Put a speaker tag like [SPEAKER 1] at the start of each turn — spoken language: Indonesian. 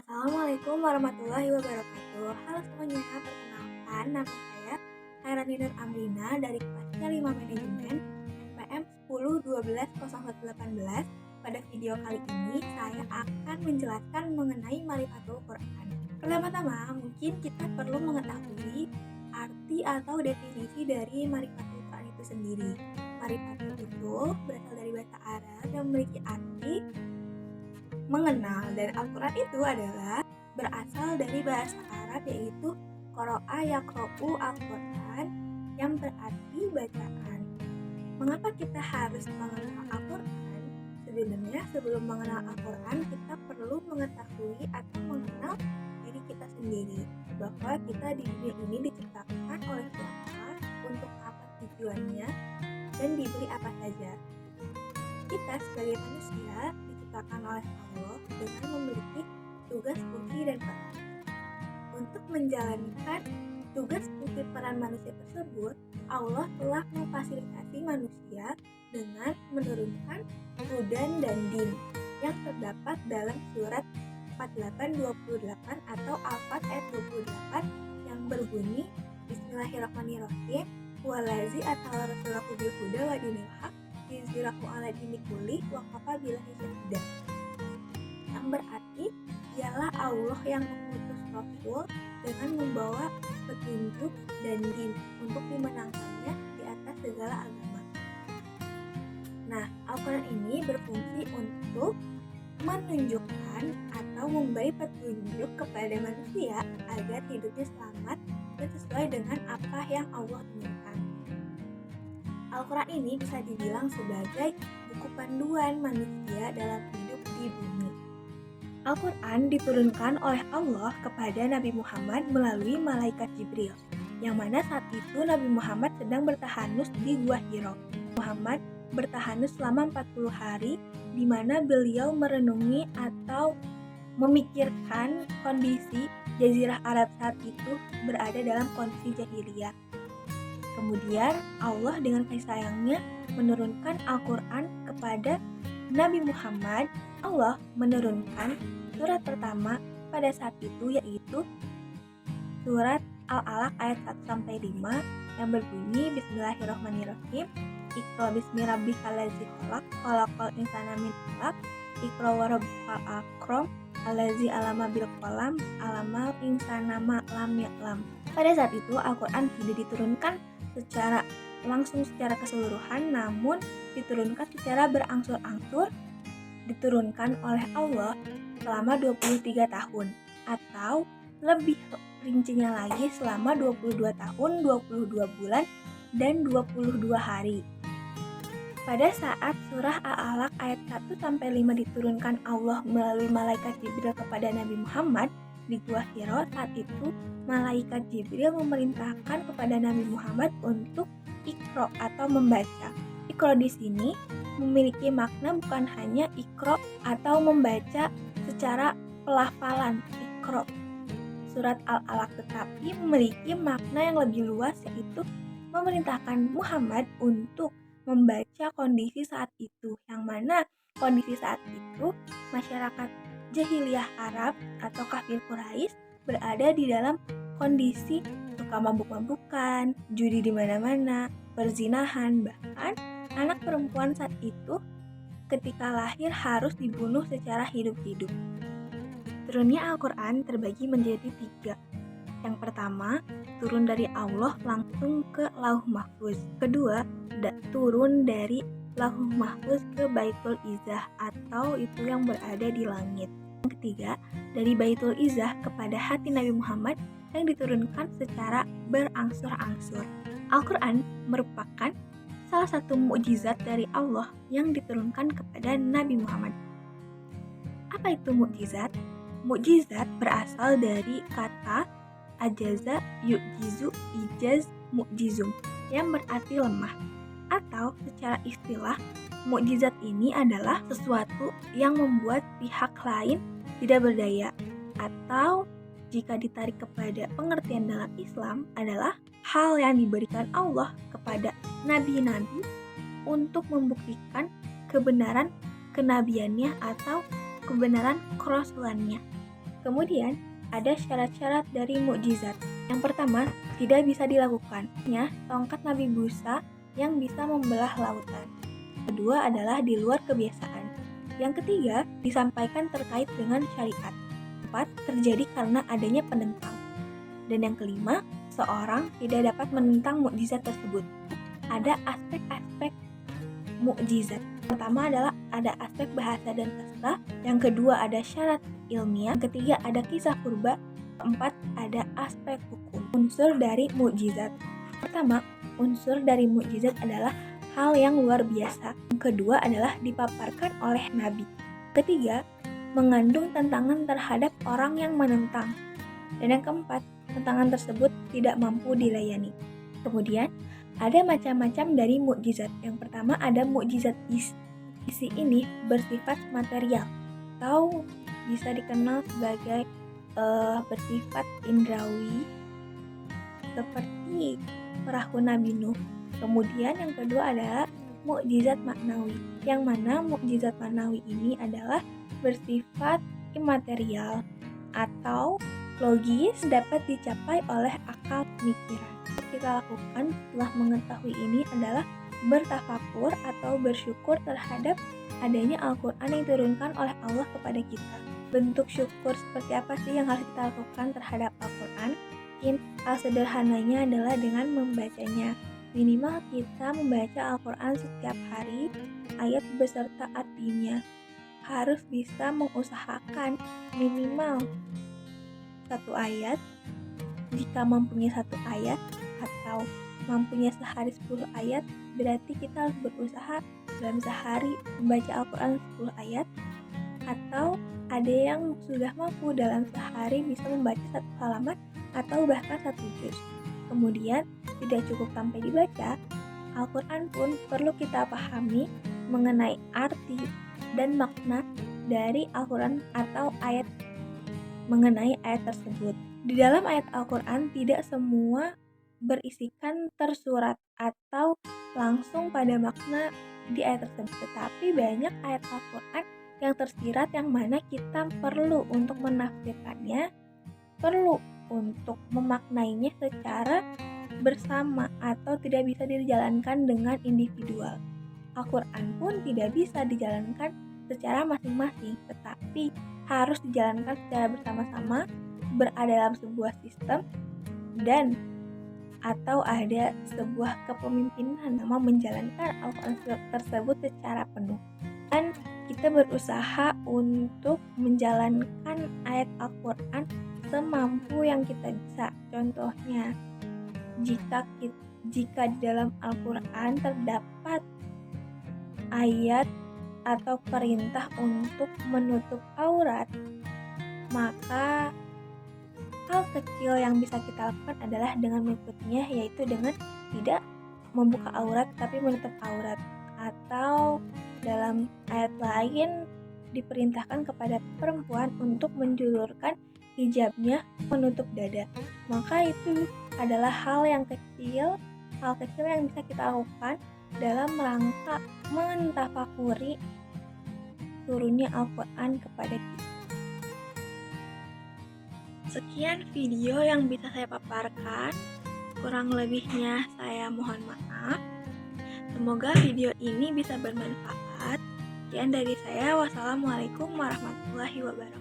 [SPEAKER 1] Assalamualaikum warahmatullahi wabarakatuh. Halo semuanya, perkenalkan nama saya Hairani Nur Amrina dari kelasnya 5 Manajemen NPM 10 12 0118. Pada video kali ini saya akan menjelaskan mengenai Marifatul Quran. Pertama-tama mungkin kita perlu mengetahui arti atau definisi dari Marifatul Quran itu sendiri. Marifatul itu berasal dari bahasa Arab yang memiliki arti mengenal, dan Al-Quran itu adalah berasal dari bahasa Arab yaitu Qara'a yaqra'u Al-Quran yang berarti bacaan. Mengapa kita harus mengenal Al-Quran? Sebenarnya sebelum mengenal Al-Quran kita perlu mengetahui atau mengenal diri kita sendiri, bahwa kita di dunia ini diciptakan oleh siapa, untuk apa tujuannya, dan diberi apa saja. Kita sebagai manusia diciptakan oleh Allah dengan memiliki tugas, fungsi, dan peran. Untuk menjalankan tugas, fungsi, peran manusia tersebut, Allah telah memfasilitasi manusia dengan menurunkan hudan dan din yang terdapat dalam surat 48:28 atau Al-Fat ayat 28 yang berbunyi Bismillahirrahmanirrahim walazi atala rasulahu bil huda wa dinil haq yuzhirahu ala dini kulli wa kafa billahi syahida, yang berarti dialah Allah yang mengutus Rasul dengan membawa petunjuk dan din untuk dimenangkannya di atas segala agama. Nah, Al-Quran ini berfungsi untuk menunjukkan atau memberi petunjuk kepada manusia agar hidupnya selamat dan sesuai dengan apa yang Allah inginkan. Al-Quran ini bisa dibilang sebagai buku panduan manusia dalam hidup di bumi. Al-Quran diturunkan oleh Allah kepada Nabi Muhammad melalui malaikat Jibril, yang mana saat itu Nabi Muhammad sedang bertahanus di Gua Hiro. Muhammad bertahanus selama 40 hari, di mana beliau merenungi atau memikirkan kondisi Jazirah Arab saat itu berada dalam kondisi jahiliyah. Kemudian Allah dengan kasih sayangnya menurunkan Al-Quran kepada Nabi Muhammad. Allah menurunkan surat pertama pada saat itu, yaitu surat Al-Alaq ayat 1-5 yang berbunyi Bismillahirrahmanirrahim Iqra bismi rabbikal ladzi khalaq khalaqal insana min 'alaq Iqra wa rabbukal akram allazi 'allama bil qalam 'allamal insana ma lam ya'lam. Pada saat itu Al-Quran tidak diturunkan secara keseluruhan, namun diturunkan secara berangsur-angsur, diturunkan oleh Allah selama 23 tahun, atau lebih rincinya lagi selama 22 tahun, 22 bulan, dan 22 hari. Pada saat surah Al-Alaq ayat 1-5 diturunkan Allah melalui malaikat Jibril kepada Nabi Muhammad di Gua Hiro, saat itu malaikat Jibril memerintahkan kepada Nabi Muhammad untuk Iqra atau membaca. Iqra di sini memiliki makna bukan hanya Iqra atau membaca secara pelafalan Iqra surat Al-Alaq, tetapi memiliki makna yang lebih luas, yaitu memerintahkan Muhammad untuk membaca kondisi saat itu, yang mana kondisi saat itu masyarakat jahiliyah Arab atau kafir Quraisy berada di dalam kondisi suka mabuk-mabukan, judi di mana-mana, perzinahan, bahkan anak perempuan saat itu ketika lahir harus dibunuh secara hidup-hidup. Turunnya Al-Quran terbagi menjadi 3. Yang pertama, turun dari Allah langsung ke Lauh Mahfuz. Kedua, turun dari Lauh Mahfuz ke Baitul Izzah atau itu yang berada di langit. Yang ketiga, dari Baitul Izzah kepada hati Nabi Muhammad yang diturunkan secara berangsur-angsur. Al-Quran merupakan salah satu mukjizat dari Allah yang diturunkan kepada Nabi Muhammad. Apa itu mukjizat? Mukjizat berasal dari kata ajaza yu'jizu ijaz mukjizum yang berarti lemah, atau secara istilah mukjizat ini adalah sesuatu yang membuat pihak lain tidak berdaya, atau jika ditarik kepada pengertian dalam Islam adalah hal yang diberikan Allah kepada nabi-nabi untuk membuktikan kebenaran kenabiannya atau kebenaran kerasulannya. Kemudian, ada syarat-syarat dari mukjizat. Yang pertama, tidak bisa dilakukan. Tongkat Nabi Musa yang bisa membelah lautan. Kedua adalah di luar kebiasaan. Yang ketiga, disampaikan terkait dengan syariat. Keempat, terjadi karena adanya penentang. Dan yang kelima, seorang tidak dapat menentang mukjizat tersebut. Ada aspek-aspek mukjizat. Pertama adalah ada aspek bahasa dan sastra. Yang kedua ada syarat ilmiah. Yang ketiga ada kisah purba. Keempat ada aspek hukum. Unsur dari mukjizat. Pertama, unsur dari mukjizat adalah hal yang luar biasa. Yang kedua adalah dipaparkan oleh Nabi. Ketiga, mengandung tantangan terhadap orang yang menentang. Dan yang keempat, tantangan tersebut tidak mampu dilayani. Kemudian, ada macam-macam dari mukjizat. Yang pertama ada mukjizat isi. Isi ini bersifat material atau bisa dikenal sebagai bersifat indrawi seperti perahu Nabi Nuh. Kemudian yang kedua adalah mukjizat maknawi. Yang mana mukjizat maknawi ini adalah bersifat imaterial atau logis, dapat dicapai oleh akal pemikiran. Kita lakukan setelah mengetahui ini adalah bertafakur atau bersyukur terhadap adanya Al-Quran yang diturunkan oleh Allah kepada kita. Bentuk syukur seperti apa sih yang harus kita lakukan terhadap Al-Quran? Hal sederhananya adalah dengan membacanya. Minimal kita membaca Al-Quran setiap hari, ayat beserta artinya. Harus bisa mengusahakan minimal satu ayat. Jika mempunyai satu ayat atau mampunya sehari 10 ayat, berarti kita harus berusaha dalam sehari membaca Al-Quran 10 ayat. Atau ada yang sudah mampu dalam sehari bisa membaca satu halaman atau bahkan satu juz. Kemudian tidak cukup sampai dibaca, Al-Quran pun perlu kita pahami mengenai arti dan makna dari Al-Quran atau ayat mengenai ayat tersebut. Di dalam ayat Al-Quran tidak semua berisikan tersurat atau langsung pada makna di ayat tersebut, tetapi banyak ayat Al-Quran yang tersirat yang mana kita perlu untuk menafsirkannya, perlu untuk memaknainya secara bersama atau tidak bisa dijalankan dengan individual. Al-Quran pun tidak bisa dijalankan secara masing-masing, tetapi harus dijalankan secara bersama-sama, berada dalam sebuah sistem dan atau ada sebuah kepemimpinan nama menjalankan Al-Quran tersebut secara penuh. Dan kita berusaha untuk menjalankan ayat Al-Quran semampu yang kita bisa. Contohnya, jika di dalam Al-Quran terdapat ayat atau perintah untuk menutup aurat, maka hal kecil yang bisa kita lakukan adalah dengan mengikutinya, yaitu dengan tidak membuka aurat tapi menutup aurat. Atau dalam ayat lain diperintahkan kepada perempuan untuk menjulurkan hijabnya, menutup dada. Maka itu adalah hal kecil yang bisa kita lakukan dalam rangka mentafakuri turunnya Al-Quran kepada kita. Sekian video yang bisa saya paparkan, kurang lebihnya saya mohon maaf. Semoga video ini bisa bermanfaat. Sekian dari saya, wassalamualaikum warahmatullahi wabarakatuh.